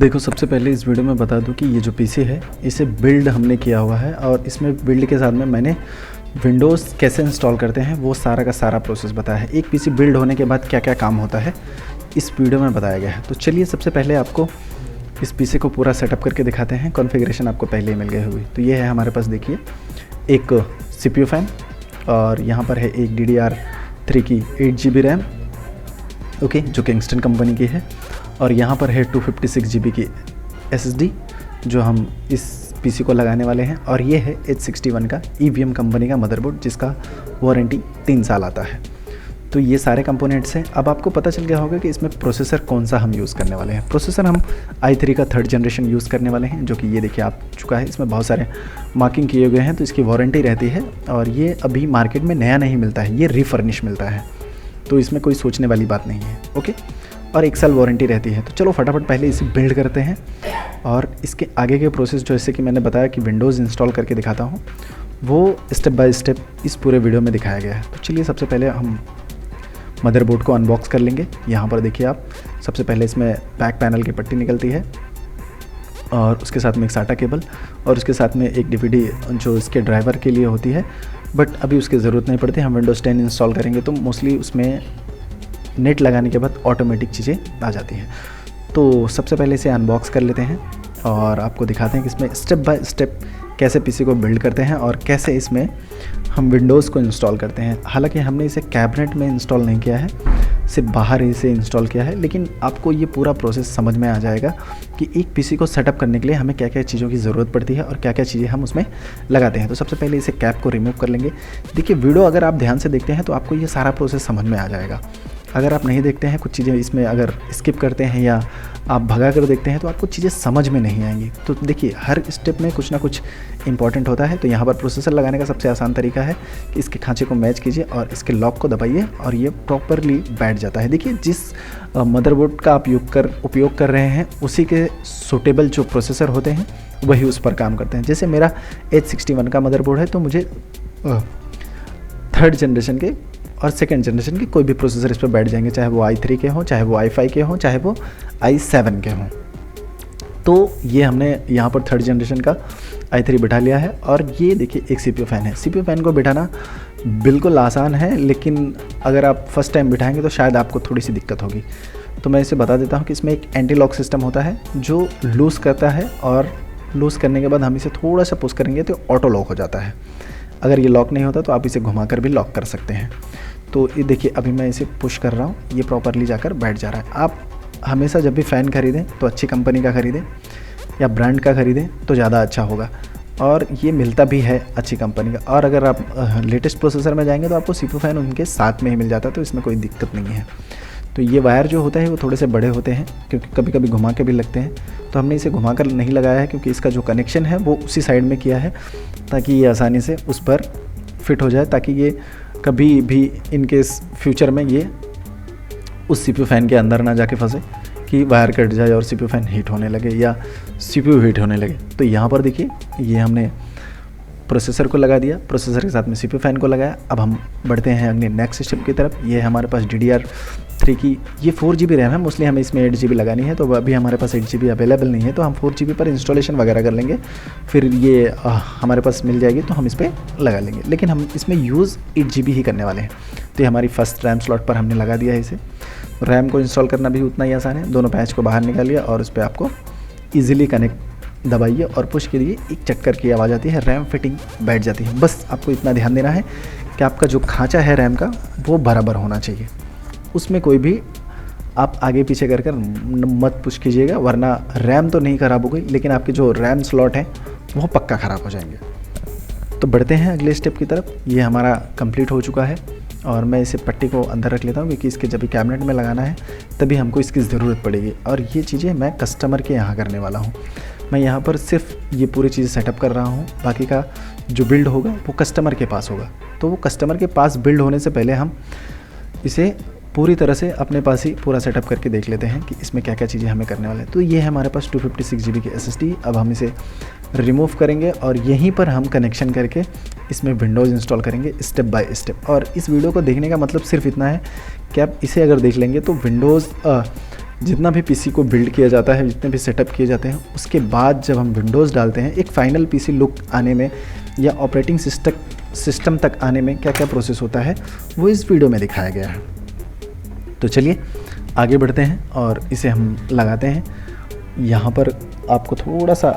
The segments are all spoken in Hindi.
देखो, सबसे पहले इस वीडियो में बता दूं कि ये जो पीसी है इसे बिल्ड हमने किया हुआ है और इसमें बिल्ड के साथ में मैंने विंडोज़ कैसे इंस्टॉल करते हैं वो सारा का सारा प्रोसेस बताया है। एक पीसी बिल्ड होने के बाद क्या क्या काम होता है इस वीडियो में बताया गया है। तो चलिए सबसे पहले आपको इस पीसी को पूरा सेटअप करके दिखाते हैं। कॉन्फ़िगरेशन आपको पहले ही मिल गई होगी। तो ये है हमारे पास, देखिए, एक CPU फ़ैन और यहाँ पर है एक DDR3 की 8 GB रैम, ओके, जो किंगस्टन कंपनी की है। और यहाँ पर है 256 GB की SSD जो हम इस पीसी को लगाने वाले हैं। और ये है H61 का EVM कंपनी का मदरबोर्ड जिसका वारंटी 3 साल आता है। तो ये सारे कंपोनेंट्स हैं। अब आपको पता चल गया होगा कि इसमें प्रोसेसर कौन सा हम यूज़ करने वाले हैं। प्रोसेसर हम i3 का 3rd जनरेशन यूज़ करने वाले हैं, जो कि ये देखिए आप चुका है। इसमें बहुत सारे मार्किंग किए हुए हैं, तो इसकी वारंटी रहती है और ये अभी मार्केट में नया नहीं मिलता है, ये रिफर्निश मिलता है। तो इसमें कोई सोचने वाली बात नहीं है, ओके। और 1 साल वारंटी रहती है। तो चलो फटाफट पहले इसे बिल्ड करते हैं और इसके आगे के प्रोसेस, जैसे कि मैंने बताया कि विंडोज़ इंस्टॉल करके दिखाता हूँ, वो स्टेप बाय स्टेप इस पूरे वीडियो में दिखाया गया है। तो चलिए सबसे पहले हम मदरबोर्ड को अनबॉक्स कर लेंगे। यहाँ पर देखिए आप, सबसे पहले इसमें बैक पैनल की पट्टी निकलती है और उसके साथ में एक SATA केबल और उसके साथ में एक DVD जो इसके ड्राइवर के लिए होती है, बट अभी उसकी ज़रूरत नहीं पड़ती। हम विंडोज़ 10 इंस्टॉल करेंगे तो मोस्टली उसमें नेट लगाने के बाद ऑटोमेटिक चीज़ें आ जाती हैं। तो सबसे पहले इसे अनबॉक्स कर लेते हैं और आपको दिखाते हैं कि इसमें स्टेप बाय स्टेप कैसे पीसी को बिल्ड करते हैं और कैसे इसमें हम विंडोज़ को इंस्टॉल करते हैं। हालांकि हमने इसे कैबिनेट में इंस्टॉल नहीं किया है, सिर्फ बाहर ही इसे इंस्टॉल किया है, लेकिन आपको ये पूरा प्रोसेस समझ में आ जाएगा कि एक पीसी को सेटअप करने के लिए हमें क्या क्या चीज़ों की ज़रूरत पड़ती है और क्या क्या चीज़ें हम उसमें लगाते हैं। तो सबसे पहले इसे कैप को रिमूव कर लेंगे। देखिए, वीडियो अगर आप ध्यान से देखते हैं तो आपको ये सारा प्रोसेस समझ में आ जाएगा। अगर आप नहीं देखते हैं, कुछ चीज़ें इसमें अगर स्किप करते हैं या आप भगा कर देखते हैं तो आपको चीज़ें समझ में नहीं आएंगी। तो देखिए, हर स्टेप में कुछ ना कुछ इंपॉर्टेंट होता है। तो यहाँ पर प्रोसेसर लगाने का सबसे आसान तरीका है कि इसके खांचे को मैच कीजिए और इसके लॉक को दबाइए और ये प्रॉपरली बैठ जाता है। देखिए, जिस मदरबोर्ड का आप उपयोग कर रहे हैं उसी के सूटेबल जो प्रोसेसर होते हैं वही उस पर काम करते हैं। जैसे मेरा H61 का मदरबोर्ड है तो मुझे 3rd जनरेशन के और 2nd जनरेशन के कोई भी प्रोसेसर इस पर बैठ जाएंगे, चाहे वो i3 के हों, चाहे वो i5 के हों, चाहे वो i7 के हों। तो ये हमने यहाँ पर 3rd जनरेशन का i3 बिठा लिया है। और ये देखिए एक CPU फ़ैन है। CPU फ़ैन को बिठाना बिल्कुल आसान है, लेकिन अगर आप फर्स्ट टाइम बिठाएंगे तो शायद आपको थोड़ी सी दिक्कत होगी। तो मैं इसे बता देता हूँ कि इसमें एक एंटी लॉक सिस्टम होता है जो लूज़ करता है और लूज़ करने के बाद हम इसे थोड़ा सा पुश करेंगे तो ऑटो लॉक हो जाता है। अगर ये लॉक नहीं होता तो आप इसे घुमाकर भी लॉक कर सकते हैं। तो ये देखिए, अभी मैं इसे पुश कर रहा हूँ, ये प्रॉपरली जाकर बैठ जा रहा है। आप हमेशा जब भी फ़ैन ख़रीदें तो अच्छी कंपनी का ख़रीदें या ब्रांड का ख़रीदें तो ज़्यादा अच्छा होगा। और ये मिलता भी है अच्छी कंपनी का। और अगर आप लेटेस्ट प्रोसेसर में जाएंगे तो आपको CPU फ़ैन उनके साथ में ही मिल जाता है, तो इसमें कोई दिक्कत नहीं है। तो ये वायर जो होता है वो थोड़े से बड़े होते हैं क्योंकि कभी कभी घुमा के भी लगते हैं। तो हमने इसे घुमा कर नहीं लगाया है क्योंकि इसका जो कनेक्शन है वो उसी साइड में किया है ताकि ये आसानी से उस पर फिट हो जाए, ताकि ये कभी भी इनकेस फ्यूचर में ये उस CPU फ़ैन के अंदर ना जाके फंसे कि वायर कट जाए और CPU फ़ैन हीट होने लगे या CPU हीट होने लगे। तो यहाँ पर देखिए, ये हमने प्रोसेसर को लगा दिया, प्रोसेसर के साथ में CPU फ़ैन को लगाया। अब हम बढ़ते हैं अगले नेक्स्ट स्टेप की तरफ। ये हमारे पास DDR3 की ये 4 GB रैम है। मोस्टली हमें इसमें 8 GB लगानी है, तो अभी हमारे पास 8 GB अवेलेबल नहीं है, तो हम 4 GB पर इंस्टॉलेशन वगैरह कर लेंगे। फिर ये हमारे पास मिल जाएगी तो हम इस पर लगा लेंगे, लेकिन हम इसमें यूज़ 8 GB ही करने वाले हैं। तो ये हमारी फर्स्ट रैम स्लॉट पर हमने लगा दिया है इसे। रैम को इंस्टॉल करना भी उतना ही आसान है। दोनों पैच को बाहर निकालिए और उस पर आपको ईजिली कनेक्ट दबाइए और पुश करिए, एक चक्कर की आवाज़ आती है, रैम फिटिंग बैठ जाती है। बस आपको इतना ध्यान देना है कि आपका जो खांचा है रैम का वो बराबर होना चाहिए, उसमें कोई भी आप आगे पीछे कर मत पुश कीजिएगा, वरना रैम तो नहीं ख़राब हो गई लेकिन आपके जो रैम स्लॉट हैं वो पक्का ख़राब हो जाएंगे। तो बढ़ते हैं अगले स्टेप की तरफ। ये हमारा कंप्लीट हो चुका है और मैं इसे पट्टी को अंदर रख लेता हूँ क्योंकि इसके जब भी कैबिनेट में लगाना है तभी हमको इसकी ज़रूरत पड़ेगी। और ये चीज़ें मैं कस्टमर के यहाँ करने वाला हूँ। मैं यहाँ पर सिर्फ ये पूरी चीज़ सेटअप कर रहा हूँ, बाकी का जो बिल्ड होगा वो कस्टमर के पास होगा। तो वो कस्टमर के पास बिल्ड होने से पहले हम इसे पूरी तरह से अपने पास ही पूरा सेटअप करके देख लेते हैं कि इसमें क्या क्या चीज़ें हमें करने वाले हैं। तो ये है हमारे पास 256 GB की SSD। अब हम इसे रिमूव करेंगे और यहीं पर हम कनेक्शन करके इसमें विंडोज़ इंस्टॉल करेंगे स्टेप बाय स्टेप। और इस वीडियो को देखने का मतलब सिर्फ इतना है कि आप इसे अगर देख लेंगे तो विंडोज़ जितना भी पीसी को बिल्ड किया जाता है, जितने भी सेटअप किए जाते हैं, उसके बाद जब हम विंडोज़ डालते हैं, एक फाइनल पीसी लुक आने में या ऑपरेटिंग सिस्टम तक आने में क्या क्या प्रोसेस होता है वो इस वीडियो में दिखाया गया है। तो चलिए आगे बढ़ते हैं और इसे हम लगाते हैं। यहाँ पर आपको थोड़ा सा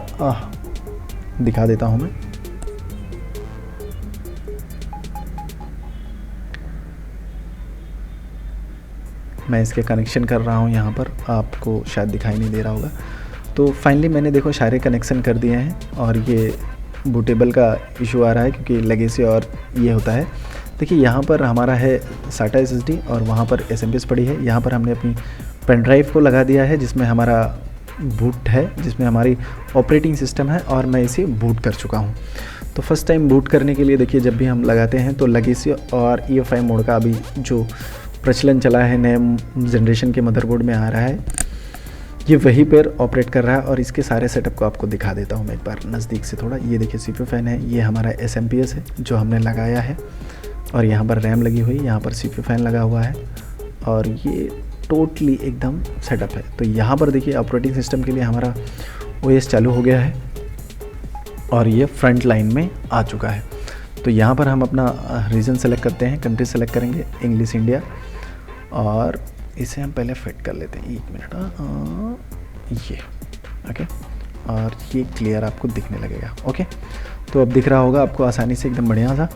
दिखा देता हूँ मैं इसके कनेक्शन कर रहा हूँ। यहाँ पर आपको शायद दिखाई नहीं दे रहा होगा। तो फाइनली मैंने देखो सारे कनेक्शन कर दिए हैं और ये बूटेबल का इशू आ रहा है क्योंकि लेगेसी और ये होता है। देखिए यहाँ पर हमारा है SATA SSD और वहाँ पर SMPS पड़ी है। यहाँ पर हमने अपनी पेन ड्राइव को लगा दिया है जिसमें हमारा बूट है, जिसमें हमारी ऑपरेटिंग सिस्टम है और मैं इसे बूट कर चुका हूँ। तो फर्स्ट टाइम बूट करने के लिए देखिए जब भी हम लगाते हैं तो लेगेसी और EFI मोड का अभी जो प्रचलन चला है नए जनरेशन के मदरबोर्ड में आ रहा है, ये वहीं पर ऑपरेट कर रहा है। और इसके सारे सेटअप को आपको दिखा देता हूँ मैं एक बार नज़दीक से थोड़ा। ये देखिए CPU फ़ैन है, ये हमारा SMPS है जो हमने लगाया है और यहाँ पर रैम लगी हुई, यहाँ पर CPU फ़ैन लगा हुआ है और ये टोटली एकदम सेटअप है। तो यहाँ पर देखिए ऑपरेटिंग सिस्टम के लिए हमारा OS चालू हो गया है और ये फ्रंट लाइन में आ चुका है। तो यहाँ पर हम अपना रीजन सेलेक्ट करते हैं, कंट्री सेलेक्ट करेंगे इंग्लिश इंडिया और इसे हम पहले फिट कर लेते हैं। 1 मिनट, ये ओके और ये क्लियर आपको दिखने लगेगा। ओके तो अब दिख रहा होगा आपको आसानी से, एकदम बढ़िया सा,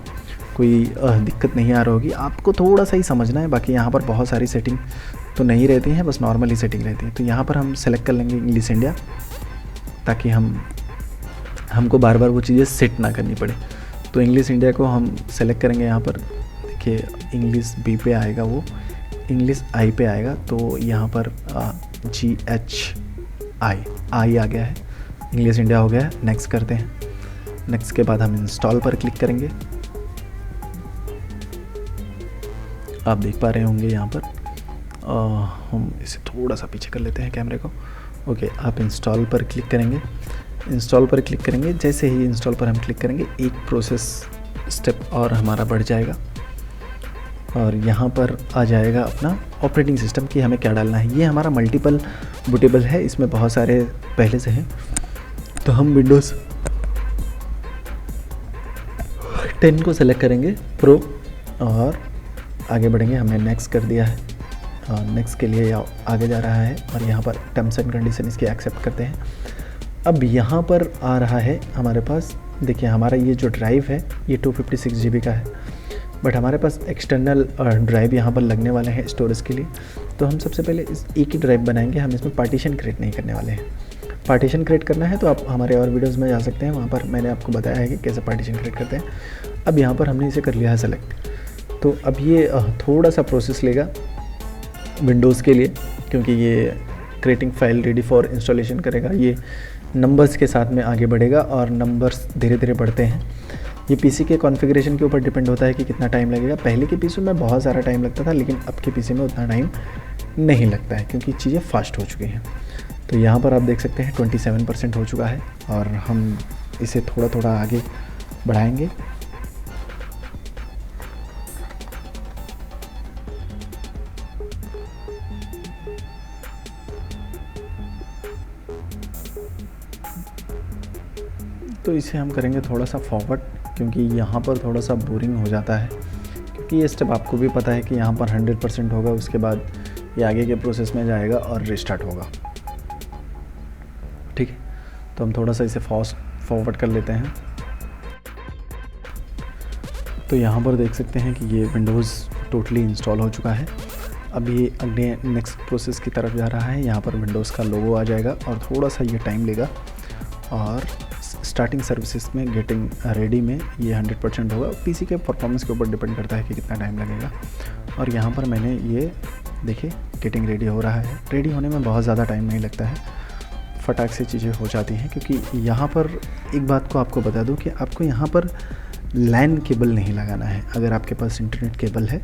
कोई दिक्कत नहीं आ रही होगी। आपको थोड़ा सा ही समझना है, बाकी यहाँ पर बहुत सारी सेटिंग तो नहीं रहती हैं, बस नॉर्मली सेटिंग रहती है। तो यहाँ पर हम सेलेक्ट कर लेंगे इंग्लिश इंडिया ताकि हमको बार बार वो चीज़ें सेट ना करनी पड़े। तो इंग्लिश इंडिया को हम सेलेक्ट करेंगे। यहाँ पर देखिए इंग्लिश B पे आएगा, वो इंग्लिश I पे आएगा। तो यहाँ पर GHI आ गया है, इंग्लिश इंडिया हो गया है। नेक्स्ट करते हैं। नेक्स्ट के बाद हम इंस्टॉल पर क्लिक करेंगे। आप देख पा रहे होंगे यहाँ पर हम इसे थोड़ा सा पीछे कर लेते हैं कैमरे को। ओके आप इंस्टॉल पर क्लिक करेंगे। इंस्टॉल पर क्लिक करेंगे, जैसे ही इंस्टॉल पर हम क्लिक करेंगे एक प्रोसेस स्टेप और हमारा बढ़ जाएगा और यहाँ पर आ जाएगा अपना ऑपरेटिंग सिस्टम कि हमें क्या डालना है। ये हमारा मल्टीपल बूटेबल है, इसमें बहुत सारे पहले से हैं। तो हम विंडोज़ 10 को सेलेक्ट करेंगे प्रो और आगे बढ़ेंगे। हमने नेक्स्ट कर दिया है और नेक्स्ट के लिए आगे जा रहा है और यहाँ पर टर्म्स एंड कंडीशन इसके एक्सेप्ट करते हैं। अब यहाँ पर आ रहा है हमारे पास, देखिए हमारा ये जो ड्राइव है ये 256 GB का है, बट हमारे पास एक्सटर्नल ड्राइव यहाँ पर लगने वाले हैं स्टोरेज के लिए। तो हम सबसे पहले इस एक ही ड्राइव बनाएंगे, हम इसमें पार्टीशन क्रिएट नहीं करने वाले हैं। पार्टीशन क्रिएट करना है तो आप हमारे और वीडियोज़ में जा सकते हैं, वहाँ पर मैंने आपको बताया है कि कैसे पार्टीशन क्रिएट करते हैं। अब यहाँ पर हमने इसे कर लिया है सेलेक्ट। तो अब ये थोड़ा सा प्रोसेस लेगा विंडोज़ के लिए, क्योंकि ये creating file ready for installation करेगा। ये नंबर्स के साथ में आगे बढ़ेगा और नंबर्स धीरे धीरे बढ़ते हैं। ये पीसी के कॉन्फ़िगरेशन के ऊपर डिपेंड होता है कि कितना टाइम लगेगा। पहले के पीसी में बहुत सारा टाइम लगता था, लेकिन अब के पीसी में उतना टाइम नहीं लगता है क्योंकि चीज़ें फास्ट हो चुकी हैं। तो यहाँ पर आप देख सकते हैं 27% हो चुका है और हम इसे थोड़ा थोड़ा आगे बढ़ाएंगे। तो इसे हम करेंगे थोड़ा सा फॉरवर्ड, क्योंकि यहाँ पर थोड़ा सा बोरिंग हो जाता है, क्योंकि ये स्टेप आपको भी पता है कि यहाँ पर 100% होगा, उसके बाद ये आगे के प्रोसेस में जाएगा और रिस्टार्ट होगा। ठीक है, तो हम थोड़ा सा इसे फास्ट फॉरवर्ड कर लेते हैं। तो यहाँ पर देख सकते हैं कि ये विंडोज़ टोटली इंस्टॉल हो चुका है। अब ये अगले नेक्स्ट प्रोसेस की तरफ जा रहा है। यहाँ पर विंडोज़ का लोगो आ जाएगा और थोड़ा सा ये टाइम लेगा और स्टार्टिंग सर्विसेज में गेटिंग रेडी में ये 100% होगा। पीसी के परफॉर्मेंस के ऊपर डिपेंड करता है कि कितना टाइम लगेगा। और यहाँ पर मैंने ये देखिए गेटिंग रेडी हो रहा है। रेडी होने में बहुत ज़्यादा टाइम नहीं लगता है, फटाक से चीज़ें हो जाती हैं। क्योंकि यहाँ पर एक बात को आपको बता दूँ कि आपको यहाँ पर लैन केबल नहीं लगाना है। अगर आपके पास इंटरनेट केबल है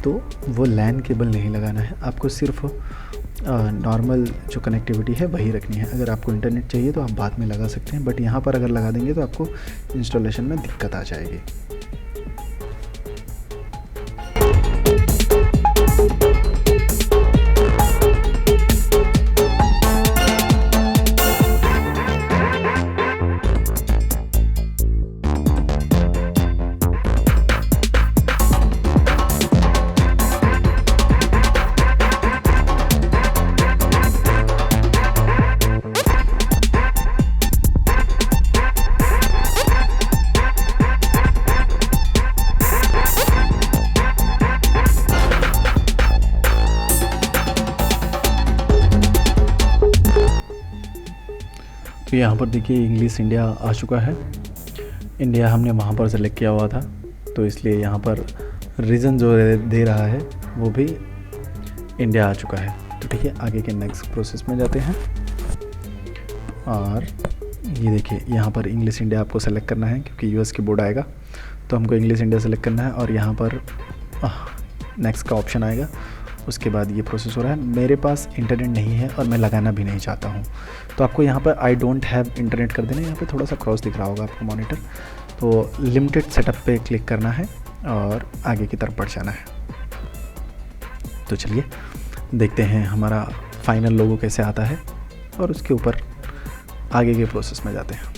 तो वो लैन केबल नहीं लगाना है, आपको सिर्फ नॉर्मल जो कनेक्टिविटी है वही रखनी है। अगर आपको इंटरनेट चाहिए तो आप बाद में लगा सकते हैं, बट यहाँ पर अगर लगा देंगे तो आपको इंस्टॉलेशन में दिक्कत आ जाएगी। तो यहाँ पर देखिए इंग्लिश इंडिया आ चुका है। इंडिया हमने वहाँ पर सेलेक्ट किया हुआ था, तो इसलिए यहाँ पर रीज़न जो दे रहा है वो भी इंडिया आ चुका है। तो ठीक है, आगे के नेक्स्ट प्रोसेस में जाते हैं। और ये देखिए यहाँ पर इंग्लिश इंडिया आपको सेलेक्ट करना है, क्योंकि यूएस की बोर्ड आएगा तो हमको इंग्लिश इंडिया सेलेक्ट करना है। और यहाँ पर नेक्स्ट का ऑप्शन आएगा, उसके बाद ये प्रोसेस हो रहा है। मेरे पास इंटरनेट नहीं है और मैं लगाना भी नहीं चाहता हूँ, तो आपको यहाँ पर आई डोंट हैव इंटरनेट कर देना। यहाँ पे थोड़ा सा क्रॉस दिख रहा होगा आपको मॉनिटर, तो लिमिटेड सेटअप पे क्लिक करना है और आगे की तरफ बढ़ जाना है। तो चलिए देखते हैं हमारा फाइनल लोगो कैसे आता है और उसके ऊपर आगे के प्रोसेस में जाते हैं।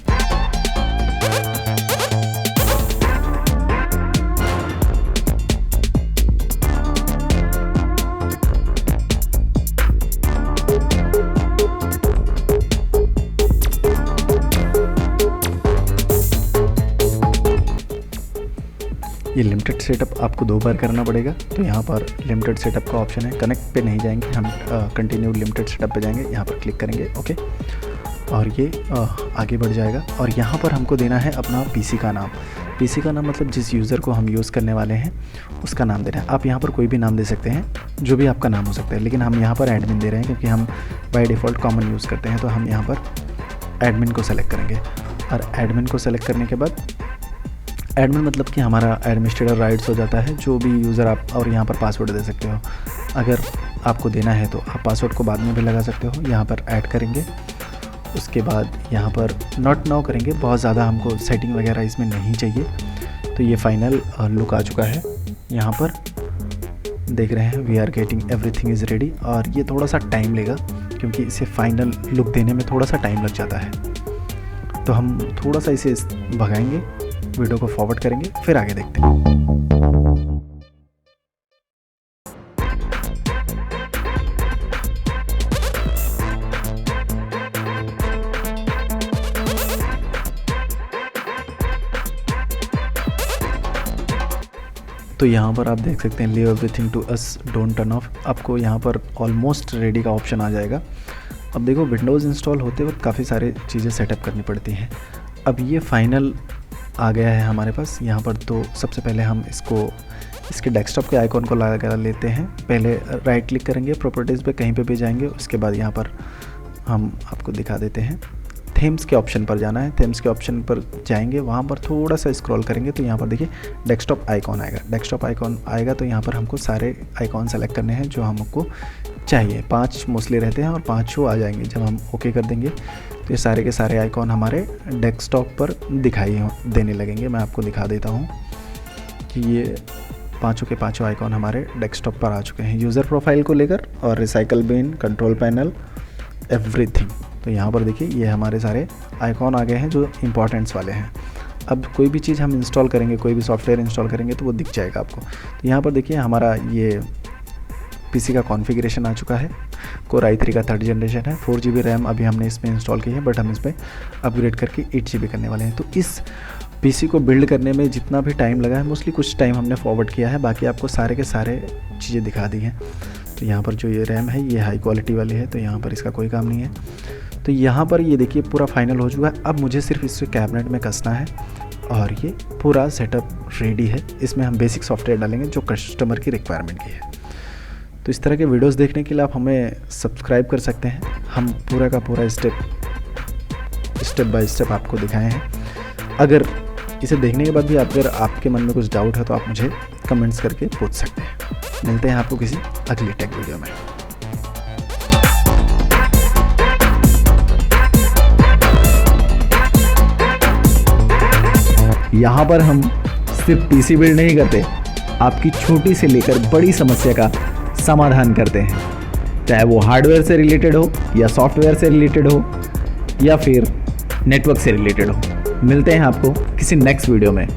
ये लिमिटेड सेटअप आपको 2 बार करना पड़ेगा, तो यहाँ पर लिमिटेड सेटअप का ऑप्शन है। कनेक्ट पे नहीं जाएंगे हम, कंटिन्यू लिमिटेड सेटअप पे जाएंगे, यहाँ पर क्लिक करेंगे ओके, और ये आगे बढ़ जाएगा। और यहाँ पर हमको देना है अपना पीसी का नाम। पीसी का नाम मतलब जिस यूज़र को हम यूज़ करने वाले हैं उसका नाम देना है। आप यहाँ पर कोई भी नाम दे सकते हैं, जो भी आपका नाम हो सकता है, लेकिन हम यहाँ पर एडमिन दे रहे हैं क्योंकि हम बाय डिफ़ॉल्ट कॉमन यूज़ करते हैं। तो हम यहाँ पर एडमिन को सेलेक्ट करेंगे, और एडमिन को सेलेक्ट करने के बाद एडमिन मतलब कि हमारा एडमिनिस्ट्रेटर राइट्स हो जाता है, जो भी यूज़र आप, और यहाँ पर पासवर्ड दे सकते हो। अगर आपको देना है तो आप पासवर्ड को बाद में भी लगा सकते हो। यहाँ पर ऐड करेंगे, उसके बाद यहाँ पर नॉट नाउ करेंगे। बहुत ज़्यादा हमको सेटिंग वगैरह इसमें नहीं चाहिए। तो ये फाइनल लुक आ चुका है। यहाँ पर देख रहे हैं we are getting everything is ready, और ये थोड़ा सा टाइम लेगा क्योंकि इसे फाइनल लुक देने में थोड़ा सा टाइम लग जाता है। तो हम थोड़ा सा इसे भगाएंगे, वीडियो को फॉरवर्ड करेंगे, फिर आगे देखते हैं। तो यहाँ पर आप देख सकते हैं leave everything to us, don't turn off. आपको यहाँ पर ऑलमोस्ट रेडी का ऑप्शन आ जाएगा। अब देखो विंडोज़ इंस्टॉल होते वक्त काफ़ी सारे चीज़ें सेटअप करनी पड़ती हैं। अब ये फाइनल आ गया है हमारे पास यहाँ पर। तो सबसे पहले हम इसके डेस्कटॉप के आइकॉन को लगा लेते हैं। पहले राइट क्लिक करेंगे, प्रॉपर्टीज़ पे कहीं पे भी जाएंगे, उसके बाद यहाँ पर हम आपको दिखा देते हैं। थीम्स के ऑप्शन पर जाना है, थीम्स के ऑप्शन पर जाएंगे, वहाँ पर थोड़ा सा स्क्रॉल करेंगे तो यहाँ पर देखिए डेस्कटॉप आइकॉन आएगा। डेस्कटॉप आइकॉन आएगा तो यहाँ पर हमको सारे आइकॉन सेलेक्ट करने हैं जो हमको चाहिए। 5 मोस्टली रहते हैं और 5 आ जाएंगे। जब हम ओके कर देंगे तो ये सारे के सारे आइकॉन हमारे डेस्कटॉप पर दिखाई देने लगेंगे। मैं आपको दिखा देता हूँ कि ये 5 के 5 आइकॉन हमारे डेस्कटॉप पर आ चुके हैं, यूज़र प्रोफाइल को लेकर, और recycle bin, control panel, everything. तो यहाँ पर देखिए ये हमारे सारे आइकॉन आ गए हैं जो इम्पोर्टेंट्स वाले हैं। अब कोई भी चीज़ हम इंस्टॉल करेंगे, कोई भी सॉफ्टवेयर इंस्टॉल करेंगे तो वो दिख जाएगा आपको। तो यहाँ पर देखिए हमारा ये पीसी का कॉन्फ़िगरेशन आ चुका है। कोर i3 का 3rd जनरेशन है, 4 GB रैम अभी हमने इसमें इंस्टॉल की है, बट हम इसमें अपग्रेड करके 8 GB करने वाले हैं। तो इस पीसी को बिल्ड करने में जितना भी टाइम लगा है, मोस्टली कुछ टाइम हमने फॉरवर्ड किया है, बाकी आपको सारे के सारे चीज़ें दिखा दी हैं। तो यहाँ पर जो ये रैम है ये हाई क्वालिटी वाली है, तो यहाँ पर इसका कोई काम नहीं है। तो यहाँ पर ये देखिए पूरा फाइनल हो चुका है। अब मुझे सिर्फ इसे कैबिनेट में कसना है और ये पूरा सेटअप रेडी है। इसमें हम बेसिक सॉफ्टवेयर डालेंगे जो कस्टमर की रिक्वायरमेंट की है। तो इस तरह के वीडियोस देखने के लिए आप हमें सब्सक्राइब कर सकते हैं। हम पूरा का पूरा स्टेप बाय स्टेप आपको दिखाए हैं। अगर इसे देखने के बाद भी अगर आपके मन में कुछ डाउट है तो आप मुझे कमेंट्स करके पूछ सकते हैं। मिलते हैं आपको किसी अगली टेक वीडियो में। यहाँ पर हम सिर्फ पीसी बिल्ड नहीं करते, आपकी छोटी से लेकर बड़ी समस्या का समाधान करते हैं, चाहे वो हार्डवेयर से रिलेटेड हो या सॉफ्टवेयर से रिलेटेड हो या फिर नेटवर्क से रिलेटेड हो। मिलते हैं आपको किसी नेक्स्ट वीडियो में।